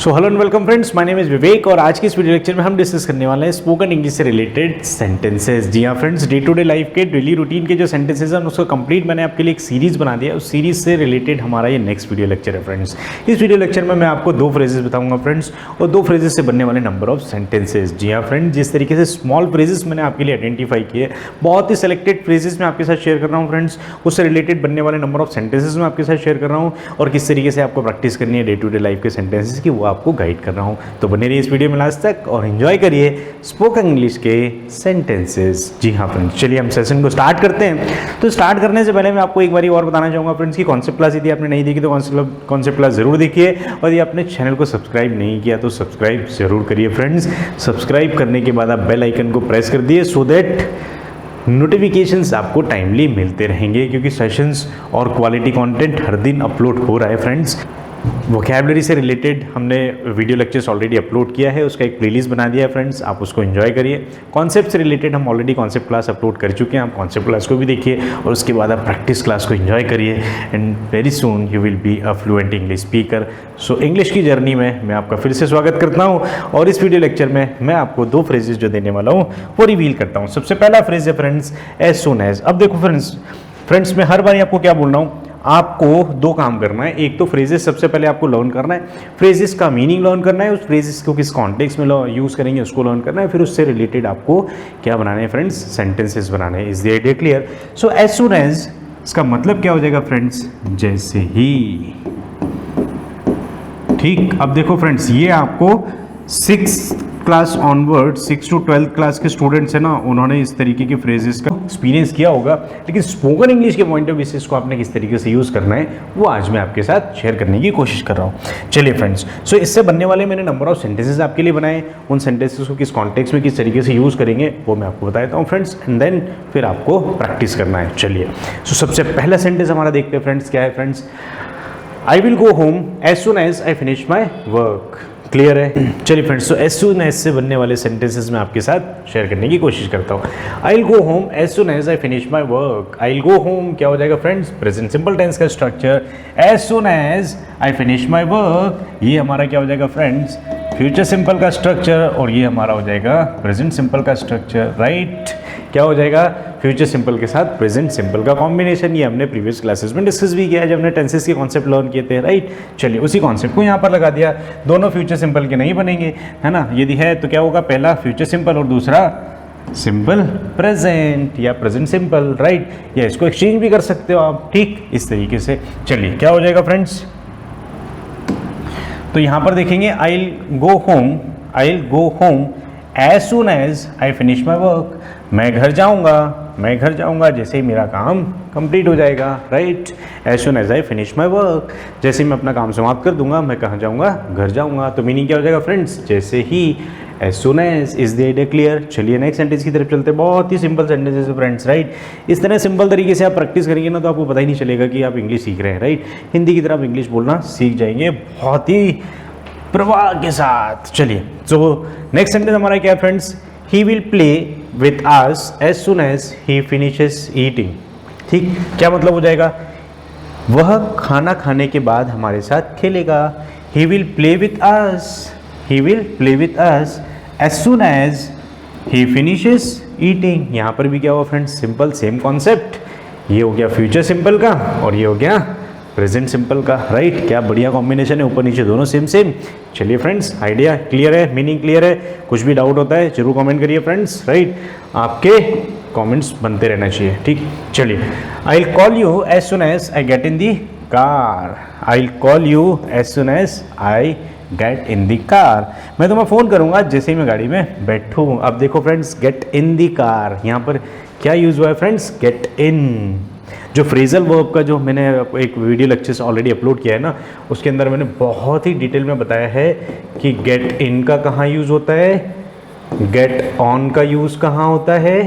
So hello and welcome friends, my name is Vivek और आज की इस वीडियो लेक्चर में हम डिस्कस करने वाले हैं स्पोकन इंग्लिश से रिलेटेड सेंटेंसेस। जी हाँ friends, day to day life के डेली रूटीन के जो सेंटेंसेस हैं उसको कंप्लीट मैंने आपके लिए एक सीरीज बना दिया। उस सीरीज से रिलेटेड हमारा ये नेक्स्ट वीडियो लेक्चर है फ्रेंड्स। इस वीडियो लेक्चर में मैं आपको दो फ्रेजेस बताऊंगा फ्रेंड्स, और दो फ्रेजेस से बनने वाले नंबर ऑफ सेंटेंसेज। जी हाँ फ्रेंड्स, जिस तरीके से स्मॉल फ्रेजेस मैंने आपके लिए आइडेंटिफाई किए, बहुत ही सिलेक्टेड फ्रेजेस मैं आपके साथ शेयर कर रहा हूँ फ्रेंड्स। उससे रिलेटेड बनने वाले नंबर ऑफ सेंटेंसेज मैं आपके साथ शेयर कर रहा हूँ, और किस तरीके से आपको प्रैक्टिस करनी है डे टू डे लाइफ के सेंटेंसेज की, वो आपको गाइड कर रहा हूँ। तो बने रहिए इस वीडियो में लास्ट तक और एंजॉय करिए स्पोकन इंग्लिश के सेंटेंसेस। जी हाँ फ्रेंड्स, चलिए हम सेशन को स्टार्ट करते हैं। तो स्टार्ट करने से पहले मैं आपको एक बारी और बताना चाहूँगा फ्रेंड्स की कॉन्सेप्ट क्लास यदि आपने नहीं देखी तो कॉन्सेप्ट क्लास जरूर देखिए, और यदि आपने चैनल को सब्सक्राइब नहीं किया तो सब्सक्राइब जरूर करिए फ्रेंड्स। सब्सक्राइब करने के बाद आप बेल आइकन को प्रेस कर दिए सो दैट नोटिफिकेशंस आपको टाइमली मिलते रहेंगे, क्योंकि सेशंस और क्वालिटी कंटेंट हर दिन अपलोड हो रहा है फ्रेंड्स। वोकैबुलरी से रिलेटेड हमने वीडियो लेक्चर्स ऑलरेडी अपलोड किया है, उसका एक प्लेलिस्ट बना दिया है फ्रेंड्स, आप उसको एंजॉय करिए। कॉन्सेप्ट से रिलेटेड हम ऑलरेडी कॉन्सेप्ट क्लास अपलोड कर चुके हैं, आप कॉन्सेप्ट क्लास को भी देखिए और उसके बाद आप प्रैक्टिस क्लास को एंजॉय करिए, and very soon you will be a fluent English speaker. So English की जर्नी में मैं आपका फिर से स्वागत करता हूँ, और इस वीडियो लेक्चर में मैं आपको दो फ्रेजेस जो देने वाला हूँ वो रिवील करता हूँ। सबसे पहला फ्रेज है फ्रेंड्स एज सून एज। अब देखो फ्रेंड्स मैं हर बार आपको क्या बोल रहा हूँ, आपको दो काम करना है। एक तो फ्रेजेस सबसे पहले आपको लर्न करना है, फ्रेजेस का मीनिंग लर्न करना है, उस फ्रेजेस को किस कॉन्टेक्स्ट में यूज करेंगे उसको लर्न करना है, फिर उससे रिलेटेड आपको क्या बनाना है फ्रेंड्स, सेंटेंसेस बनाने हैं। Is the idea clear? So as soon as इसका मतलब क्या हो जाएगा फ्रेंड्स, जैसे ही। ठीक, अब देखो फ्रेंड्स, ये आपको 6th class onward 6 to 12th class के स्टूडेंट्स हैं ना, उन्होंने इस तरीके के फ्रेजेस का एक्सपीरियंस किया होगा, लेकिन स्पोकन इंग्लिश के पॉइंट ऑफ व्यू से इसको आपने किस तरीके से यूज़ करना है वो आज मैं आपके साथ शेयर करने की कोशिश कर रहा हूँ। चलिए फ्रेंड्स, सो इससे बनने वाले मैंने नंबर ऑफ सेंटेंसेस आपके लिए बनाए, उन सेंटेंसेस को किस कॉन्टेक्स्ट में किस तरीके से यूज़ करेंगे वो मैं आपको बता देता हूँ फ्रेंड्स, एंड देन फिर आपको प्रैक्टिस करना है। चलिए, सो सबसे पहला सेंटेंस हमारा देखते हैं फ्रेंड्स, क्या है friends, I will go home as soon as I finish my work. Clear है? चलिए फ्रेंड्स, तो एज सून एज से बनने वाले सेंटेंसेस मैं आपके साथ शेयर करने की कोशिश करता हूँ। I will go home as soon as I finish my work. I will go home क्या हो जाएगा फ्रेंड्स, प्रेजेंट सिंपल टेंस का structure. As soon as I finish my work, ये हमारा क्या हो जाएगा फ्रेंड्स, फ्यूचर सिंपल का स्ट्रक्चर, और ये हमारा हो जाएगा प्रेजेंट सिंपल का स्ट्रक्चर। राइट, क्या हो जाएगा, फ्यूचर सिंपल के साथ प्रेजेंट सिंपल का कॉम्बिनेशन। ये हमने प्रीवियस क्लासेस में डिस्कस भी किया है जब हमने टेंसेस के कॉन्सेप्ट लर्न किए थे। राइट, चलिए उसी कॉन्सेप्ट को यहाँ पर लगा दिया। दोनों फ्यूचर सिंपल के नहीं बनेंगे, है ना, यदि है तो क्या होगा, पहला फ्यूचर सिंपल और दूसरा सिंपल प्रेजेंट या प्रेजेंट सिंपल। राइट, या इसको एक्सचेंज भी कर सकते हो आप, ठीक, इस तरीके से। चलिए क्या हो जाएगा फ्रेंड्स, तो यहाँ पर देखेंगे I will go home as soon as I finish my work. मैं घर जाऊंगा जैसे ही मेरा काम कंप्लीट हो जाएगा। Right, as soon as I finish my work, जैसे ही मैं अपना काम समाप्त कर दूंगा मैं कहाँ जाऊंगा, घर जाऊंगा। तो मीनिंग क्या हो जाएगा फ्रेंड्स, जैसे ही, as soon as. Is the idea clear? चलिए नेक्स्ट सेंटेंस की तरफ चलते हैं। बहुत ही सिंपल सेंटेंसेस है फ्रेंड्स। राइट, इस तरह सिंपल तरीके से आप प्रैक्टिस करेंगे ना तो आपको पता ही नहीं चलेगा कि आप इंग्लिश सीख रहे हैं। राइट, हिंदी की तरह आप इंग्लिश बोलना सीख जाएंगे बहुत ही प्रवाह के साथ। चलिए, तो नेक्स्ट सेंटेंस हमारा क्या है friends, he will play with us as soon as he finishes eating. ठीक, क्या मतलब हो जाएगा, वह खाना खाने के बाद हमारे साथ खेलेगा। He will play with us as soon as he finishes eating. यहाँ पर भी क्या हुआ फ्रेंड्स, सिंपल सेम कॉन्सेप्ट। ये हो गया फ्यूचर सिंपल का और ये हो गया प्रेजेंट सिंपल का। राइट, क्या बढ़िया कॉम्बिनेशन है, ऊपर नीचे दोनों सेम। चलिए फ्रेंड्स, आइडिया क्लियर है, मीनिंग क्लियर है? कुछ भी डाउट होता है जरूर कमेंट करिए फ्रेंड्स। राइट, आपके कमेंट्स बनते रहना चाहिए। ठीक, चलिए, I will call you as soon as I get in the car. I will call you as soon as I get in the car, मैं तुम्हें फ़ोन करूंगा जैसे ही मैं गाड़ी में बैठूँ। अब देखो friends, gate in the car, यहाँ पर क्या यूज़ हुआ है फ्रेंड्स, गेट इन। जो फ्रेजल वर्ब का जो मैंने एक वीडियो लेक्चर ऑलरेडी अपलोड किया है ना, उसके अंदर मैंने बहुत ही डिटेल में बताया है कि गेट इन का कहाँ यूज़ होता है, गेट ऑन का यूज़ कहाँ होता है,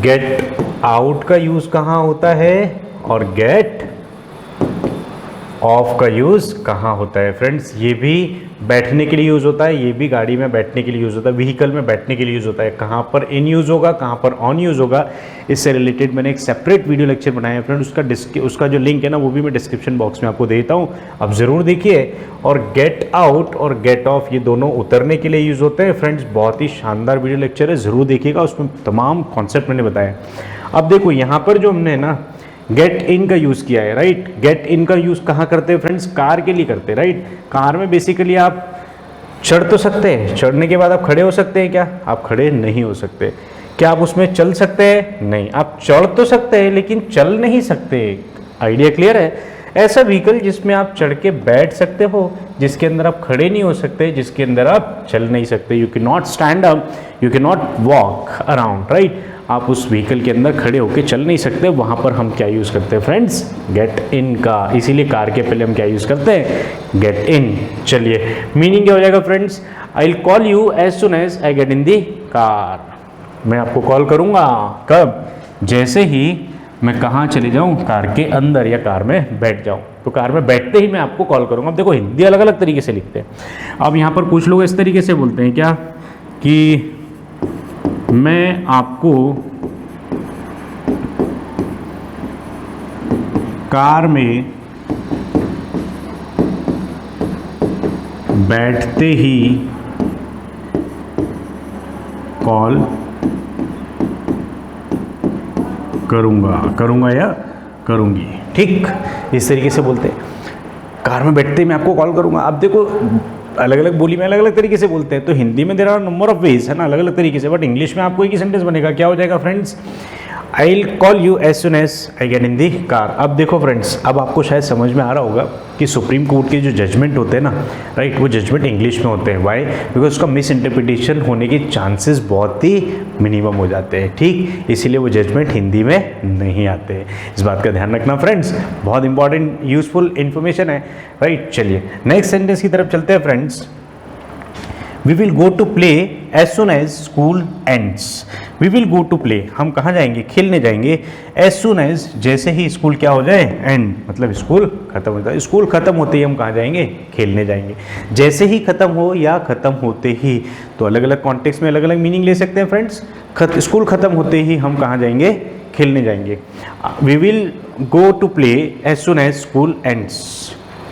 गेट आउट का यूज़ कहाँ होता है, और गेट ऑफ का यूज़ कहाँ होता है फ्रेंड्स? ये भी बैठने के लिए यूज़ होता है, ये भी गाड़ी में बैठने के लिए यूज़ होता है, व्हीकल में बैठने के लिए यूज़ होता है। कहाँ पर इन यूज़ होगा, कहाँ पर ऑन यूज़ होगा, इससे रिलेटेड मैंने एक सेपरेट वीडियो लेक्चर बनाया है फ्रेंड। उसका जो लिंक है ना, वो भी मैं डिस्क्रिप्शन बॉक्स में आपको देता हूँ, आप ज़रूर देखिए। और गेट आउट और गेट ऑफ ये दोनों उतरने के लिए यूज़ होते हैं फ्रेंड्स। बहुत ही शानदार वीडियो लेक्चर है, ज़रूर देखिएगा, उसमें तमाम कॉन्सेप्ट मैंने बताया। अब देखो यहाँ पर जो हमने ना गेट इन का यूज़ किया है, राइट। गेट इन का यूज़ कहाँ करते हैं फ्रेंड्स? कार के लिए करते हैं, राइट। कार में बेसिकली आप चढ़ तो सकते हैं, चढ़ने के बाद आप खड़े हो सकते हैं क्या? आप खड़े नहीं हो सकते। क्या आप उसमें चल सकते हैं? नहीं। आप चढ़ तो सकते हैं लेकिन चल नहीं सकते। आइडिया क्लियर है? ऐसा व्हीकल जिसमें आप चढ़ के बैठ सकते हो, जिसके अंदर आप खड़े नहीं हो सकते, जिसके अंदर आप चल नहीं सकते। You can not stand up, you can not walk around, right. आप उस व्हीकल के अंदर खड़े होकर चल नहीं सकते। वहाँ पर हम क्या यूज़ करते हैं फ्रेंड्स? गेट इन का। इसीलिए कार के पहले हम क्या यूज़ करते हैं? Get in. चलिए, मीनिंग क्या हो जाएगा friends? I will call you as soon as I get in the car. मैं आपको कॉल करूँगा कब? जैसे ही मैं कहाँ चले जाऊँ? कार के अंदर या कार में बैठ जाऊँ। तो कार में बैठते ही मैं आपको कॉल करूँगा। अब देखो, हिंदी अलग अलग तरीके से लिखते हैं। अब यहाँ पर कुछ लोग इस तरीके से बोलते हैं क्या कि मैं आपको कार में बैठते ही कॉल करूँगा या करूँगी। ठीक, इस तरीके से बोलते हैं। कार में बैठते ही मैं आपको कॉल करूँगा। अब देखो, अलग अलग बोली में अलग अलग तरीके से बोलते हैं। तो हिंदी में there are number of ways है ना, अलग अलग तरीके से। बट इंग्लिश में आपको एक ही सेंटेंस बनेगा। क्या हो जाएगा friends? I will call you as soon as I get in the car. अब देखो फ्रेंड्स, अब आपको शायद समझ में आ रहा होगा कि सुप्रीम कोर्ट के जो जजमेंट होते हैं ना, राइट, वो जजमेंट इंग्लिश में होते हैं। वाई? बिकॉज उसका मिस इंटरप्रिटेशन होने के चांसेस बहुत ही मिनिमम हो जाते हैं। ठीक, इसीलिए वो जजमेंट हिंदी में नहीं आते। इस बात का ध्यान रखना फ्रेंड्स, बहुत इंपॉर्टेंट यूजफुल इन्फॉर्मेशन है, राइट। चलिए नेक्स्ट सेंटेंस की तरफ चलते हैं friends. We will go to play as soon as school ends. We will go to play. हम कहाँ जाएंगे? खेलने जाएंगे। As soon as, जैसे ही स्कूल क्या हो जाए? End, मतलब स्कूल खत्म होता है। स्कूल खत्म होते ही हम कहाँ जाएंगे? खेलने जाएंगे। जैसे ही खत्म हो या खत्म होते ही, तो अलग अलग कॉन्टेक्स्ट में अलग अलग मीनिंग ले सकते हैं फ्रेंड्स। स्कूल खत्म होते ही हम कहाँ जाएंगे? खेलने जाएंगे। We will go to play as soon as school ends.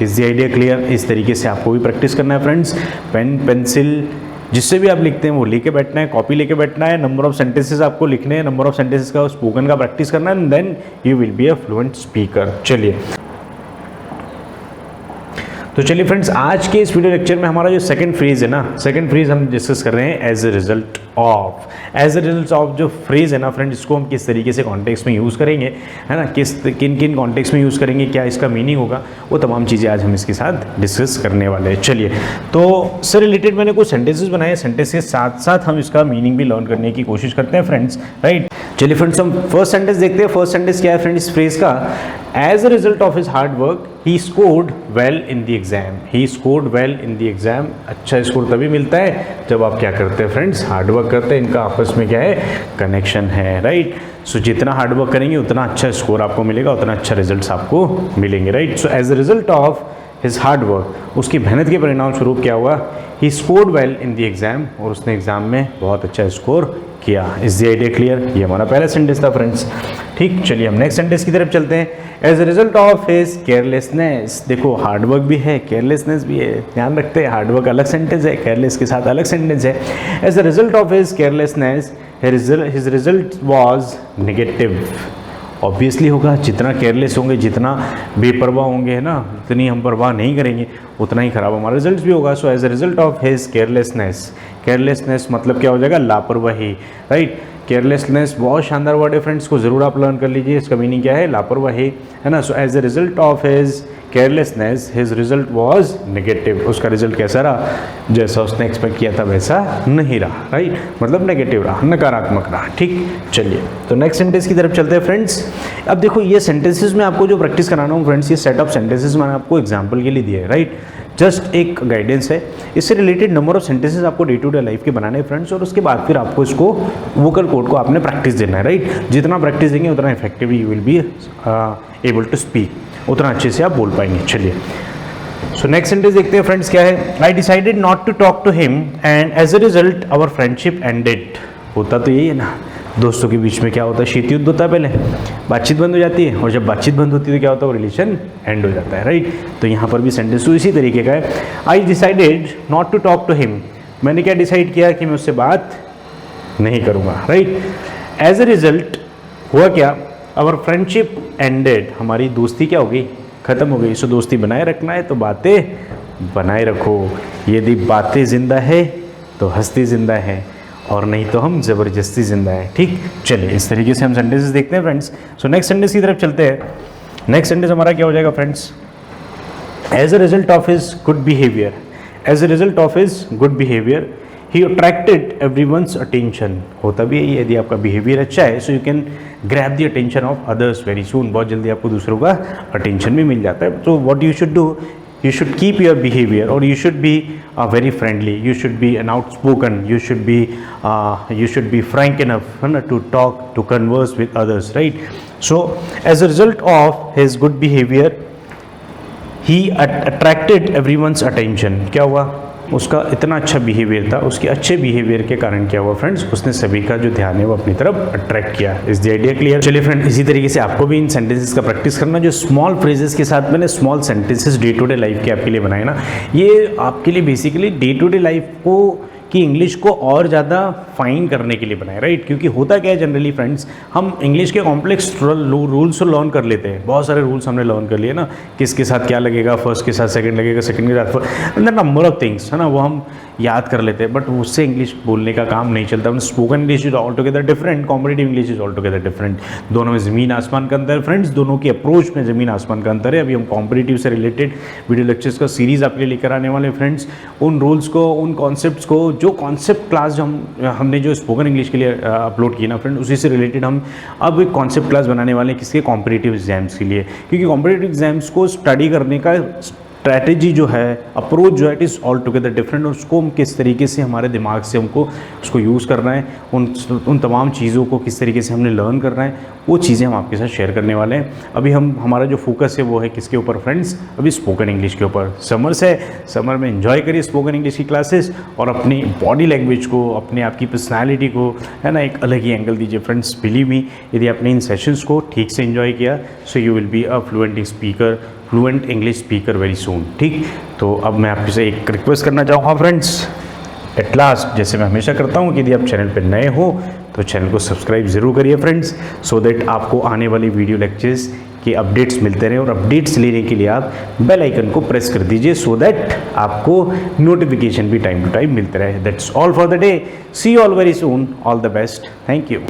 Is the idea clear? इस तरीके से आपको भी प्रैक्टिस करना है फ्रेंड्स। पेन, पेंसिल, जिससे भी आप लिखते हैं वो लेके बैठना है, कॉपी लेके बैठना है। नंबर ऑफ सेंटेंसेस आपको लिखने हैं, नंबर ऑफ सेंटेंसेस का स्पोकन का प्रैक्टिस करना है, then you will be a fluent speaker. चलिए, तो चलिए फ्रेंड्स, आज के इस वीडियो लेक्चर में हमारा जो सेकंड फ्रेज है ना, सेकंड फ्रेज हम डिस्कस कर रहे हैं as a result of. As a result of जो फ्रेज है ना फ्रेंड्स, इसको हम किस तरीके से कॉन्टेक्स्ट में यूज़ करेंगे, है ना, किन किन कॉन्टेक्स्ट में यूज़ करेंगे, क्या इसका मीनिंग होगा, वो तमाम चीज़ें आज हम इसके साथ डिस्कस करने वाले हैं। चलिए, तो इससे रिलेटेड मैंने कुछ सेंटेंसेस बनाए, सेंटेंस के साथ साथ हम इसका मीनिंग भी लर्न करने की कोशिश करते हैं फ्रेंड्स, राइट। चलिए फ्रेंड्स, हम फर्स्ट सेंटेंस देखते हैं। फर्स्ट सेंटेंस क्या है फ्रेंड्स इस फ्रेज का? As a result of his hard work he scored well in the exam. He scored well in the exam. अच्छा स्कोर तभी मिलता है जब आप क्या करते हैं फ्रेंड्स? हार्ड वर्क करते हैं। इनका आपस में क्या है? कनेक्शन है, राइट। सो जितना हार्ड वर्क करेंगे उतना अच्छा स्कोर आपको मिलेगा, उतना अच्छा रिजल्ट्स आपको मिलेंगे, right. So as a result of his hard work, उसकी मेहनत के परिणाम स्वरूप क्या हुआ? He scored well in the exam, और उसने एग्जाम में बहुत अच्छा स्कोर किया। Is the idea clear? ये हमारा पहला सेंटेंस था फ्रेंड्स। ठीक, चलिए हम नेक्स्ट सेंटेंस की तरफ चलते हैं। As a result of his carelessness. देखो, हार्ड वर्क भी है, केयरलेसनेस भी है, ध्यान रखते हैं। हार्ड वर्क अलग सेंटेंस है, केयरलेस के साथ अलग सेंटेंस है। As a result of his carelessness his result was negative. Obviously होगा, जितना केयरलेस होंगे, जितना बेपरवाह होंगे, है ना, जितनी हम परवाह नहीं करेंगे, उतना ही खराब हमारा रिजल्ट भी होगा। So as a result of his carelessness, carelessness मतलब क्या हो जाएगा? लापरवाही, राइट। केयरलेसनेस बहुत शानदार वर्ड है फ्रेंड्स, को ज़रूर आप लर्न कर लीजिए। इसका मीनिंग क्या है? लापरवाही, है ना। So as a result of his carelessness his result was negative. उसका रिजल्ट कैसा रहा? जैसा उसने एक्सपेक्ट किया था वैसा नहीं रहा, राइट, मतलब नेगेटिव रहा, नकारात्मक रहा। ठीक, चलिए तो नेक्स्ट सेंटेंस की तरफ चलते हैं फ्रेंड्स। अब देखो, ये सेंटेंसेस में आपको जो प्रैक्टिस कराना हूँ फ्रेंड्स, ये सेट ऑफ सेंटेंसेस मैंने आपको एग्जाम्पल के लिए दिए है, राइट। जस्ट एक गाइडेंस है। इससे रिलेटेड नंबर ऑफ सेंटेंसेस आपको डे टू डे लाइफ के बनाने हैं फ्रेंड्स, और उसके बाद फिर आपको इसको वोकल कोड को आपने प्रैक्टिस देना है, राइट। जितना प्रैक्टिस देंगे उतना effectively you will be able to speak. उतना अच्छे से आप बोल पाएंगे। चलिए, सो नेक्स्ट सेंटेंस देखते हैं फ्रेंड्स क्या है। I decided not to talk to him and as a result our friendship ended. होता तो यही है ना, दोस्तों के बीच में क्या होता है, शीत युद्ध होता है, पहले बातचीत बंद हो जाती है, और जब बातचीत बंद होती है तो क्या होता है, वो रिलेशन एंड हो जाता है, राइट। तो यहाँ पर भी सेंटेंस तो इसी तरीके का है। I decided not to talk to him, मैंने क्या डिसाइड किया कि मैं उससे बात नहीं करूँगा, राइट। एज ए रिजल्ट हुआ क्या, आवर फ्रेंडशिप एंडेड, हमारी दोस्ती क्या हो गई, ख़त्म हो गई। सो दोस्ती बनाए रखना है तो बातें बनाए रखो, यदि बातें ज़िंदा है तो हस्ती ज़िंदा है, और नहीं तो हम ज़बरदस्ती ज़िंदा है, ठीक। चलिए, इस तरीके से हम सेंटेंसेस देखते हैं फ्रेंड्स। सो नेक्स्ट सेंटेंस की तरफ चलते हैं। नेक्स्ट सेंटेंस हमारा क्या हो जाएगा friends, as a result of his good behaviour, as a result of his good behaviour he attracted everyone's attention. होता भी है, यदि आपका बिहेवियर अच्छा है so you can grab the attention of others very soon, बहुत जल्दी आपको दूसरों का अटेंशन भी मिल जाता है। तो what you should do, you should keep your behavior, or you should be very friendly, you should be an outspoken, you should be frank enough to talk, to converse with others, right? So as a result of his good behavior he attracted everyone's attention। क्या हुआ, उसका इतना अच्छा behaviour था, उसके अच्छे behaviour के कारण क्या हुआ फ्रेंड्स, उसने सभी का जो ध्यान है वो अपनी तरफ अट्रैक्ट किया। Is the idea clear. चलिए फ्रेंड, इसी तरीके से आपको भी इन सेंटेंसेस का प्रैक्टिस करना, जो स्मॉल फ्रेजेस के साथ मैंने small sentences day to day life के आपके लिए बनाए ना, ये आपके लिए basically day to day life को कि इंग्लिश को और ज़्यादा फाइन करने के लिए बनाए, राइट। क्योंकि होता क्या है जनरली फ्रेंड्स, हम इंग्लिश के कॉम्प्लेक्स रूल्स लर्न कर लेते हैं, बहुत सारे रूल्स हमने लर्न कर लिए ना, किसके साथ क्या लगेगा, फर्स्ट के साथ सेकंड लगेगा, सेकंड के साथ फर्स्ट, नंबर ऑफ थिंग्स है ना, वो हम याद कर लेते हैं, बट उससे इंग्लिश बोलने का काम नहीं चलता। Spoken English is all together different, competitive English is all together different. दोनों में ज़मीन आसमान का अंतर है फ्रेंड्स, दोनों की अप्रोच में ज़मीन आसमान का अंतर है। अभी हम कॉम्पिटिटिव से रिलेटेड वीडियो लेक्चर्स का सीरीज़ आपके लिए लेकर आने वाले फ्रेंड्स। उन रूल्स को, उन कॉन्सेप्ट्स को, जो कॉन्सेप्ट क्लास जो हमने जो स्पोकन इंग्लिश के लिए अपलोड किया ना फ्रेंड, उसी से रिलेटेड हम अब एक कॉन्सेप्ट क्लास बनाने वाले हैं, किसके, कॉम्पिटिटिव एग्जाम्स के लिए। क्योंकि कॉम्पिटिटिव एग्जाम्स को स्टडी करने का स्ट्रैटेजी जो है, अप्रोच जो है, it is all together different, और उसको हम किस तरीके से हमारे दिमाग से हमको उसको यूज़ करना है, उन तमाम चीज़ों को किस तरीके से हमने लर्न करना है, वो चीज़ें हम आपके साथ शेयर करने वाले हैं। अभी हमारा जो फोकस है वो है किसके ऊपर फ्रेंड्स, अभी स्पोकन इंग्लिश के ऊपर। समर से, समर में एंजॉय करिए स्पोकन इंग्लिश की क्लासेस, और अपनी बॉडी लैंग्वेज को, अपने आपकी पर्सनैलिटी को है ना एक अलग ही एंगल दीजिए फ्रेंड्स। बिलीव मी, यदि आपने इन सेशंस को ठीक से एंजॉय किया so you will be a fluent English speaker very soon, ठीक। तो अब मैं आपसे एक रिक्वेस्ट करना चाहूँगा फ्रेंड्स, एट लास्ट, जैसे मैं हमेशा करता हूँ कि यदि आप चैनल पर नए हो तो चैनल को सब्सक्राइब ज़रूर करिए फ्रेंड्स, सो दैट आपको आने वाली वीडियो लेक्चर्स के अपडेट्स मिलते रहें, और अपडेट्स लेने के लिए आप बेल आइकन को प्रेस कर दीजिए, सो दैट आपको नोटिफिकेशन भी टाइम टू टाइम मिलते रहे। That's all for the day, see you all very soon, all the best, thank you.